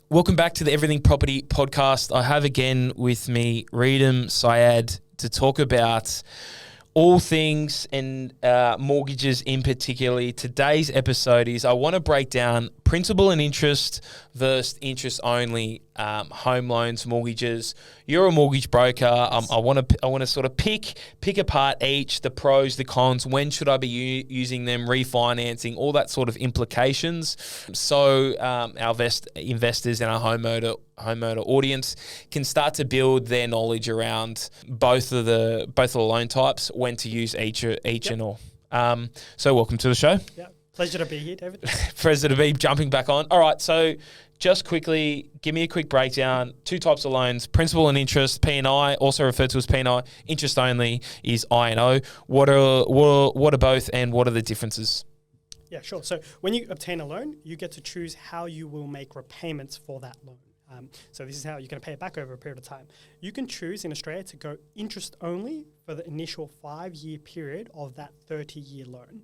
Welcome back to the Everything Property podcast. I have again with me Redom Syed to talk about all things and mortgages in particularly. Today's episode is I want to break down principal and interest versus interest only home loans, mortgages. You're a mortgage broker. I want to sort of pick apart each, the pros, the cons. When should I be using them? Refinancing, all that sort of implications. So our investors and our homeowner audience can start to build their knowledge around both of the loan types, when to use each and all. So welcome to the show. Yeah, pleasure to be here, David. Pleasure to be jumping back on. All right, so just quickly, give me a quick breakdown. Two types of loans: principal and interest, P&I, also referred to as P&I. Interest only is I&O. What are both, and what are the differences? Yeah, sure. So when you obtain a loan, you get to choose how you will make repayments for that loan. So this is how you're going to pay it back over a period of time. You can choose in Australia to go interest only for the initial 5-year period of that 30-year loan.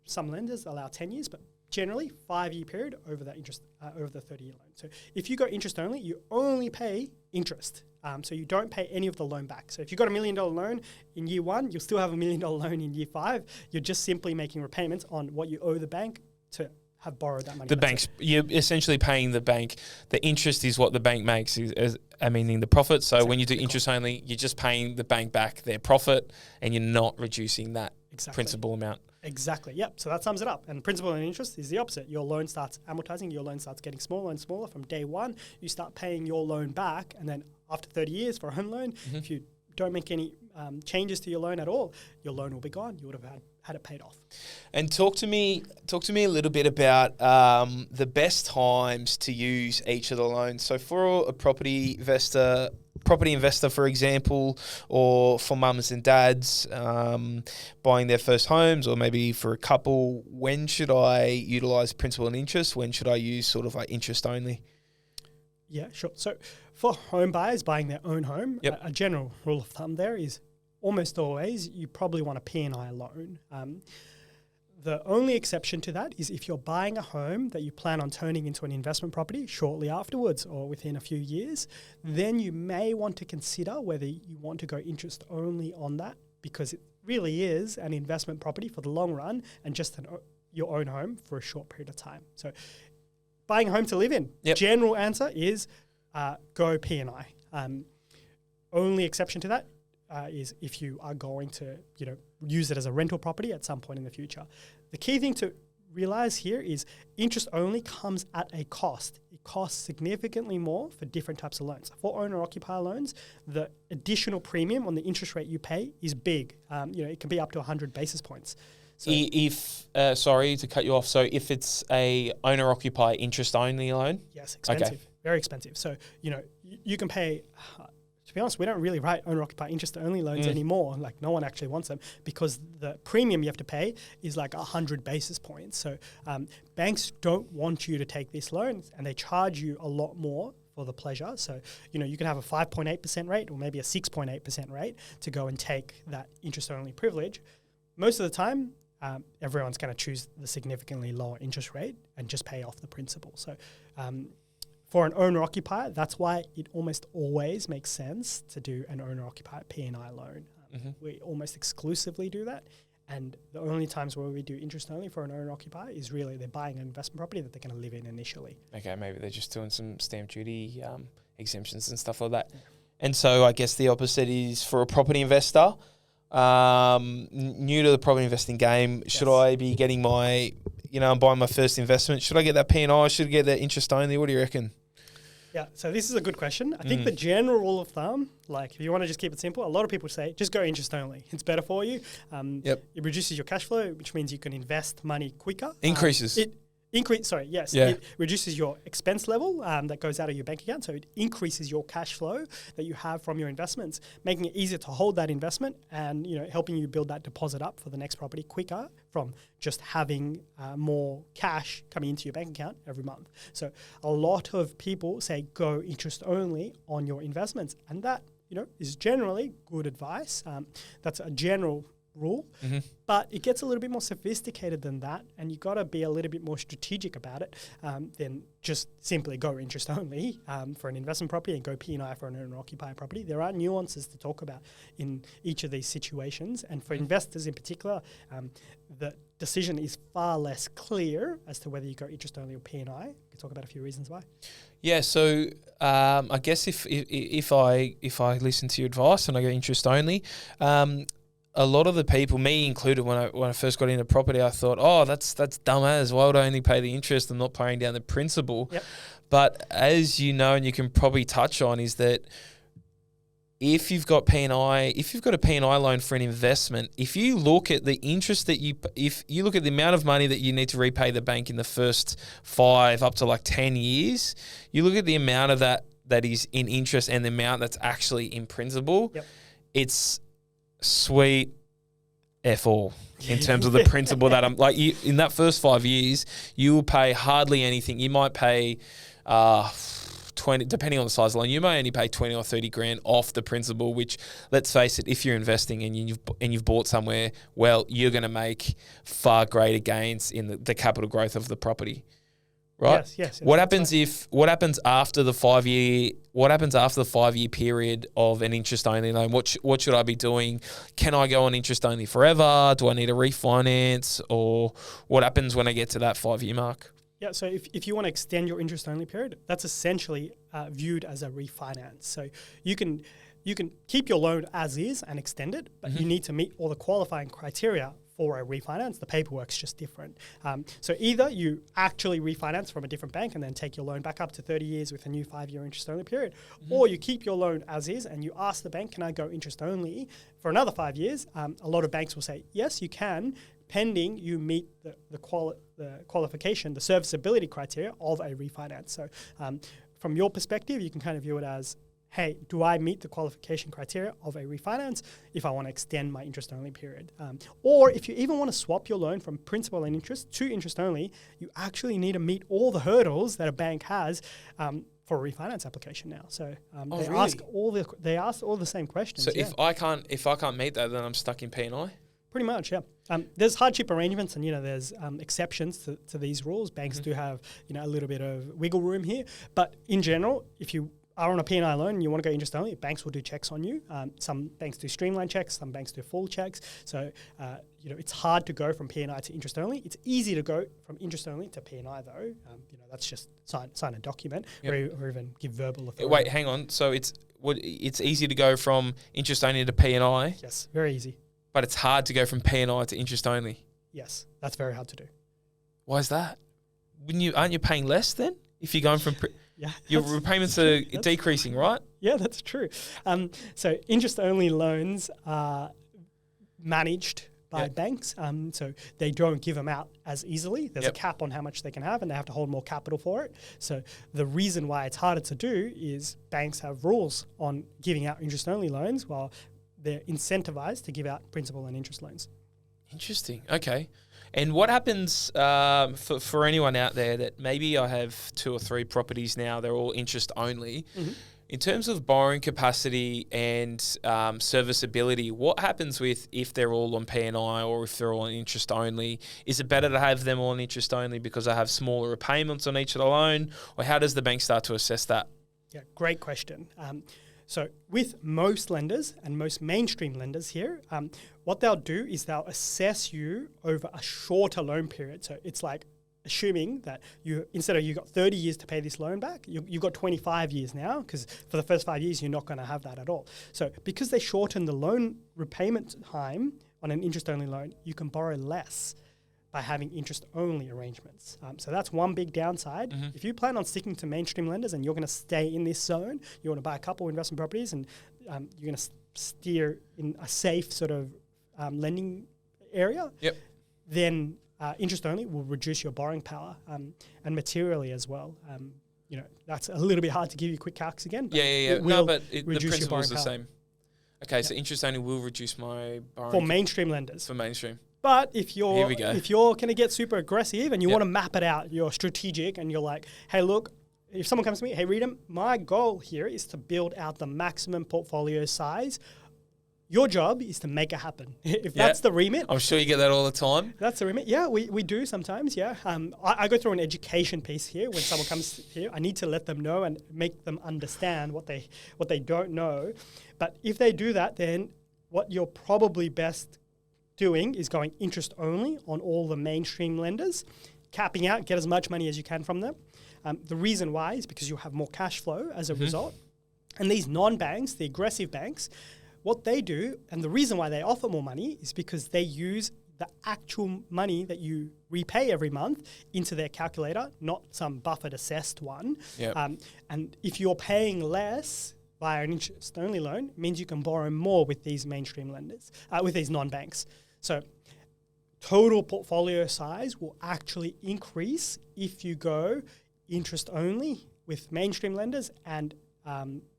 Some lenders allow 10 years, but generally 5-year period over that interest, over the 30-year loan. So if you go interest only, you only pay interest. So you don't pay any of the loan back. So if you've got $1 million loan in year 1, you'll still have $1 million loan in year 5. You're just simply making repayments on what you owe the bank to have borrowed that money. You're essentially paying the bank. The interest is what the bank makes, meaning the profit. So exactly. When you do interest only, you're just paying the bank back their profit, and you're not reducing that principal amount. Exactly. Yep. So that sums it up. And principal and interest is the opposite. Your loan starts amortizing. Your loan starts getting smaller and smaller from day one. You start paying your loan back, and then after 30 years for a home loan, if you don't make any changes to your loan at all, your loan will be gone. You would have had it paid off. And talk to me a little bit about the best times to use each of the loans. So for a property investor, for example, or for mums and dads buying their first homes, or maybe for a couple, when should I utilize principal and interest? When should I use sort of like interest only? Yeah, sure. So for home buyers buying their own home, a general rule of thumb there is almost always you probably want a P&I loan. The only exception to that is if you're buying a home that you plan on turning into an investment property shortly afterwards or within a few years, then you may want to consider whether you want to go interest only on that, because it really is an investment property for the long run and just your own home for a short period of time. So buying a home to live in, general answer is go P&I. Only exception to that is if you are going to, use it as a rental property at some point in the future. The key thing to realize here is interest only comes at a cost. It costs significantly more for different types of loans. For owner-occupier loans, the additional premium on the interest rate you pay is big. It can be up to 100 basis points. So sorry to cut you off. So if it's a owner-occupier interest-only loan? Yes, expensive. Okay. Very expensive. So, you can pay... To be honest, we don't really write owner-occupier interest-only loans anymore. Like, no one actually wants them because the premium you have to pay is like 100 basis points. So banks don't want you to take this loan, and they charge you a lot more for the pleasure. So, you can have a 5.8% rate or maybe a 6.8% rate to go and take that interest-only privilege. Most of the time, everyone's going to choose the significantly lower interest rate and just pay off the principal. So for an owner-occupier, that's why it almost always makes sense to do an owner-occupier P&I loan. We almost exclusively do that. And the only times where we do interest only for an owner-occupier is really they're buying an investment property that they're going to live in initially. Okay, maybe they're just doing some stamp duty exemptions and stuff like that. Yeah. And so I guess the opposite is for a property investor, new to the property investing game. Yes. Should I be getting my... I'm buying my first investment. Should I get that P&I? Should I get that interest only? What do you reckon? Yeah, so this is a good question. I think the general rule of thumb, like if you want to just keep it simple, a lot of people say just go interest only. It's better for you. It reduces your cash flow, which means you can invest money quicker. Increases. It reduces your expense level that goes out of your bank account. So it increases your cash flow that you have from your investments, making it easier to hold that investment and helping you build that deposit up for the next property quicker from just having more cash coming into your bank account every month. So a lot of people say go interest only on your investments, and that is generally good advice. That's a general rule. But it gets a little bit more sophisticated than that, and you got to be a little bit more strategic about it than just simply go interest only for an investment property and go P&I for an owner-occupier property. There are nuances to talk about in each of these situations, and for investors in particular, the decision is far less clear as to whether you go interest only or P&I. We can talk about a few reasons why. Yeah, so I guess if I listen to your advice and I go interest only, a lot of the people, me included, when I first got into property, I thought, oh, that's dumb as. Why would I only pay the interest? I'm not paying down the principal. Yep. But as you know, and you can probably touch on, is that if you've got P&I, if you've got a P&I loan for an investment, if you look at the interest that if you look at the amount of money that you need to repay the bank in the first 5 up to like 10 years, you look at the amount of that is in interest and the amount that's actually in principal, it's sweet F all in terms of the principal that I'm like, in that first 5 years, you will pay hardly anything. You might pay 20, depending on the size of the loan, you may only pay 20 or 30 grand off the principal, which, let's face it, if you're investing and you've bought somewhere, well, you're going to make far greater gains in the capital growth of the property. Right? Yes. What happens after the 5 year? What happens after the 5 year period of an interest only loan? What should I be doing? Can I go on interest only forever? Do I need a refinance? Or what happens when I get to that 5 year mark? Yeah, so if you want to extend your interest only period, that's essentially viewed as a refinance. So you can keep your loan as is and extend it, but you need to meet all the qualifying criteria for a refinance. The paperwork's just different. So either you actually refinance from a different bank and then take your loan back up to 30 years with a new 5 year interest only period, or you keep your loan as is and you ask the bank, can I go interest only for another 5 years? A lot of banks will say, yes, you can, pending you meet the qualification, the serviceability criteria of a refinance. So from your perspective, you can kind of view it as, hey, do I meet the qualification criteria of a refinance if I want to extend my interest-only period? Or if you even want to swap your loan from principal and interest to interest-only, you actually need to meet all the hurdles that a bank has for a refinance application now. So they ask all the same questions. So if I can't meet that, then I'm stuck in P&I? Pretty much, yeah. There's hardship arrangements and, there's exceptions to these rules. Banks do have, a little bit of wiggle room here. But in general, if you are on a P&I loan and you want to go interest only, banks will do checks on you. Some banks do streamlined checks, some banks do full checks. So, it's hard to go from P&I to interest only. It's easy to go from interest only to P&I though. That's just sign a document or even give verbal authority. Wait, hang on. So it's easy to go from interest only to P&I? Yes, very easy. But it's hard to go from P&I to interest only? Yes, that's very hard to do. Why is that? Aren't you paying less then if you're going from... Yeah, your repayments are decreasing, right? Yeah, that's true. So interest-only loans are managed by banks, so they don't give them out as easily. There's a cap on how much they can have, and they have to hold more capital for it. So the reason why it's harder to do is banks have rules on giving out interest-only loans while they're incentivized to give out principal and interest loans. Interesting. Okay. And what happens for anyone out there that maybe I have 2 or 3 properties now, they're all interest only. In terms of borrowing capacity and serviceability, what happens if they're all on P&I or if they're all on interest only? Is it better to have them on interest only because I have smaller repayments on each of the loan? Or how does the bank start to assess that? Yeah, great question. So with most lenders and most mainstream lenders here, what they'll do is they'll assess you over a shorter loan period. So it's like assuming that instead of you got 30 years to pay this loan back, you've got 25 years now, because for the first 5 years, you're not going to have that at all. So because they shorten the loan repayment time on an interest-only loan, you can borrow less by having interest-only arrangements. So that's one big downside. If you plan on sticking to mainstream lenders and you're going to stay in this zone, you want to buy a couple investment properties and you're going to steer in a safe sort of lending area, then interest-only will reduce your borrowing power and materially as well. That's a little bit hard to give you quick calcs again. But the principle is the same. Okay, so interest-only will reduce my borrowing for mainstream lenders. For mainstream. But if you're going to get super aggressive and you want to map it out, you're strategic and you're like, hey, look, if someone comes to me, hey, Redom, my goal here is to build out the maximum portfolio size Your job is to make it happen. If that's the remit. I'm sure you get that all the time. That's the remit. Yeah, we do sometimes, yeah. I go through an education piece here. When someone comes here, I need to let them know and make them understand what they don't know. But if they do that, then what you're probably best doing is going interest only on all the mainstream lenders, capping out, get as much money as you can from them. The reason why is because you'll have more cash flow as a result. And these non-banks, the aggressive banks, what they do, and the reason why they offer more money is because they use the actual money that you repay every month into their calculator, not some buffered assessed one. Yep. And if you're paying less via an interest-only loan, it means you can borrow more with these mainstream lenders, with these non-banks. So total portfolio size will actually increase if you go interest-only with mainstream lenders and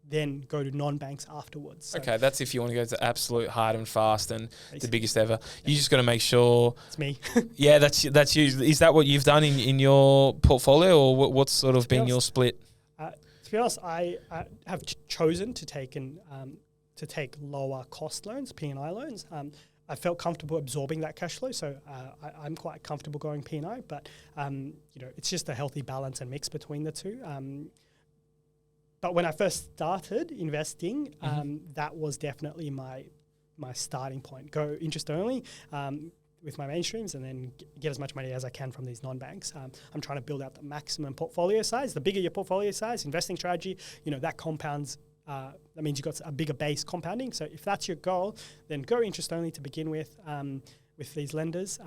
then go to non-banks afterwards. So okay, that's if you want to go to absolute hard and fast and the biggest ever. You just got to make sure. It's me. Yeah, that's you. Is that what you've done in your portfolio, or what's sort of been your split? To be honest, I have chosen to take lower cost loans, P&I loans. I felt comfortable absorbing that cash flow, so I'm quite comfortable going P&I. But it's just a healthy balance and mix between the two. But when I first started investing, that was definitely my starting point. Go interest only with my mainstreams and then get as much money as I can from these non-banks. I'm trying to build out the maximum portfolio size. The bigger your portfolio size, investing strategy, that compounds. That means you've got a bigger base compounding. So if that's your goal, then go interest only to begin with these lenders.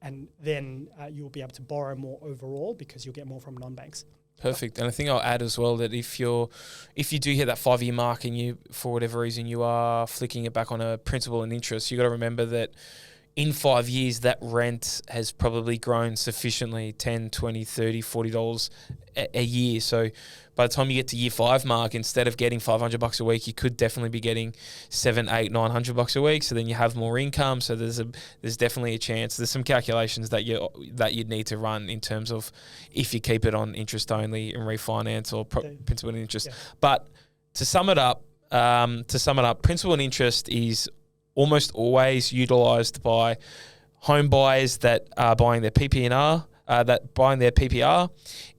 And then you'll be able to borrow more overall because you'll get more from non-banks. Perfect. And I think I'll add as well that if you do hit that 5-year mark and you, for whatever reason, you are flicking it back on a principal and interest, you got to remember that in 5 years, that rent has probably grown sufficiently, $10, $20, $30, $40 a year. So by the time you get to year 5 mark, instead of getting $500 a week, you could definitely be getting $700, $800, $900 a week. So then you have more income. So there's definitely a chance. There's some calculations that you'd need to run in terms of if you keep it on interest only and refinance or principal and interest. Yeah. But to sum it up, principal and interest is almost always utilised by home buyers that are buying their PPR.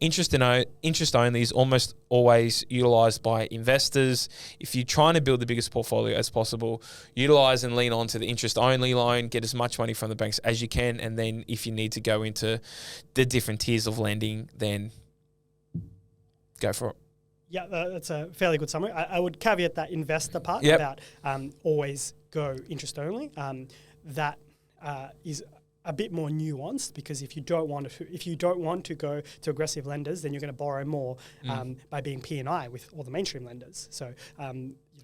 Interest only is almost always utilised by investors. If you're trying to build the biggest portfolio as possible, utilise and lean on to the interest only loan, get as much money from the banks as you can, and then if you need to go into the different tiers of lending, then go for it. Yeah, that's a fairly good summary. I would caveat that investor part about always go interest only. That is a bit more nuanced because if you don't want to go to aggressive lenders, then you're going to borrow more by being P&I with all the mainstream lenders. So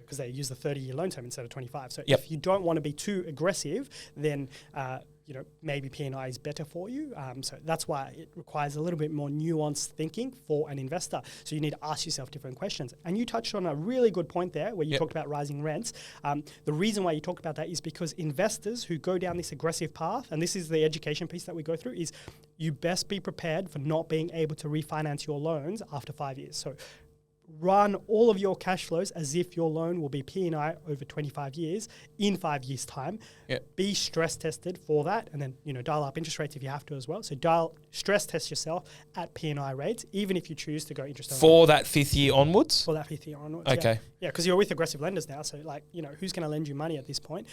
because they use the 30-year loan term instead of 25. So if you don't want to be too aggressive, then maybe P&I is better for you. So that's why it requires a little bit more nuanced thinking for an investor. So you need to ask yourself different questions. And you touched on a really good point there where you talked about rising rents. The reason why you talk about that is because investors who go down this aggressive path, and this is the education piece that we go through, is you best be prepared for not being able to refinance your loans after 5 years. So run all of your cash flows as if your loan will be P&I over 25 years in 5 years' time. Be stress tested for that, and then dial up interest rates if you have to as well. So stress test yourself at P&I rates, even if you choose to go interest only. For that 5th year onwards? For that 5th year onwards, okay. Yeah, because you're with aggressive lenders now, so who's going to lend you money at this point?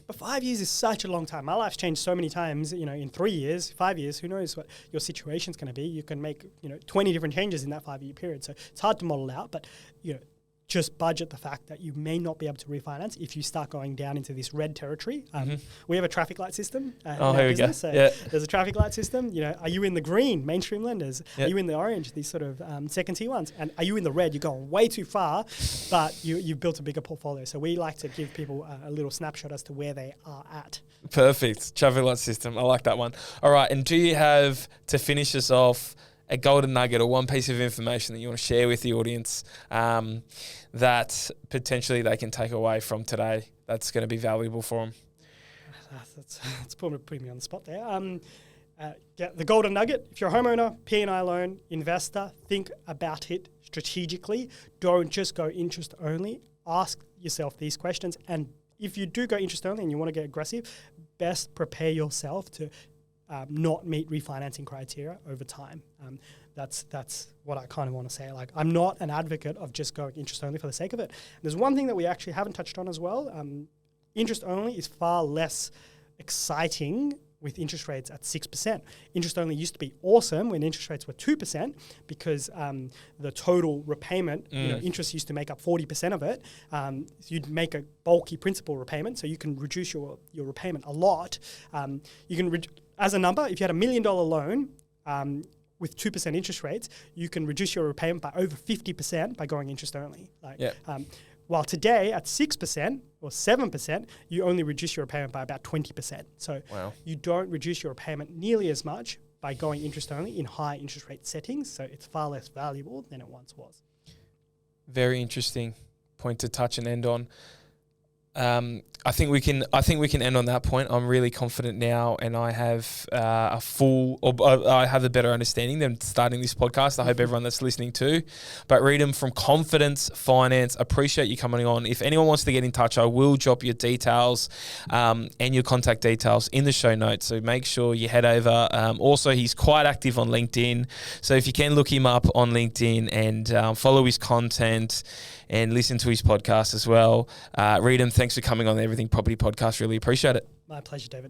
But 5 years is such a long time. My life's changed so many times, in 3 years, 5 years, who knows what your situation's going to be. You can make, 20 different changes in that 5 year period. So it's hard to model out, but, just budget the fact that you may not be able to refinance if you start going down into this red territory. We have a traffic light system in our business. So there's a traffic light system. Are you in the green, mainstream lenders? Are you in the orange, these sort of second tier ones? And are you in the red? You're going way too far, but you've built a bigger portfolio. So we like to give people a little snapshot as to where they are at. Perfect. Traffic light system. I like that one. All right. And do you have, to finish us off, a golden nugget or one piece of information that you want to share with the audience that potentially they can take away from today that's going to be valuable for them? That's putting me on the spot there. The golden nugget, if you're a homeowner, P&I loan, investor, think about it strategically. Don't just go interest only. Ask yourself these questions, and if you do go interest only and you want to get aggressive, best prepare yourself to not meet refinancing criteria over time. That's what I kind of want to say. Like, I'm not an advocate of just going interest only for the sake of it. There's one thing that we actually haven't touched on as well. Interest only is far less exciting with interest rates at 6%. Interest only used to be awesome when interest rates were 2% because the total repayment, interest used to make up 40% of it. So you'd make a bulky principal repayment, so you can reduce your repayment a lot. You can, as a number, if you had $1 million loan with 2% interest rates, you can reduce your repayment by over 50% by going interest only. While today at 6% or 7%, you only reduce your repayment by about 20%. So you don't reduce your repayment nearly as much by going interest only in high interest rate settings. So it's far less valuable than it once was. Very interesting point to touch and end on. I think we can end on that point. I'm really confident now, and I have I have a better understanding than starting this podcast. I hope everyone that's listening too. But Redom from Confidence Finance, appreciate you coming on. If anyone wants to get in touch, I will drop your details and your contact details in the show notes. So make sure you head over. Also, he's quite active on LinkedIn, so if you can look him up on LinkedIn and follow his content and listen to his podcast as well. Redom, thanks for coming on the Everything Property Podcast. Really appreciate it. My pleasure, David.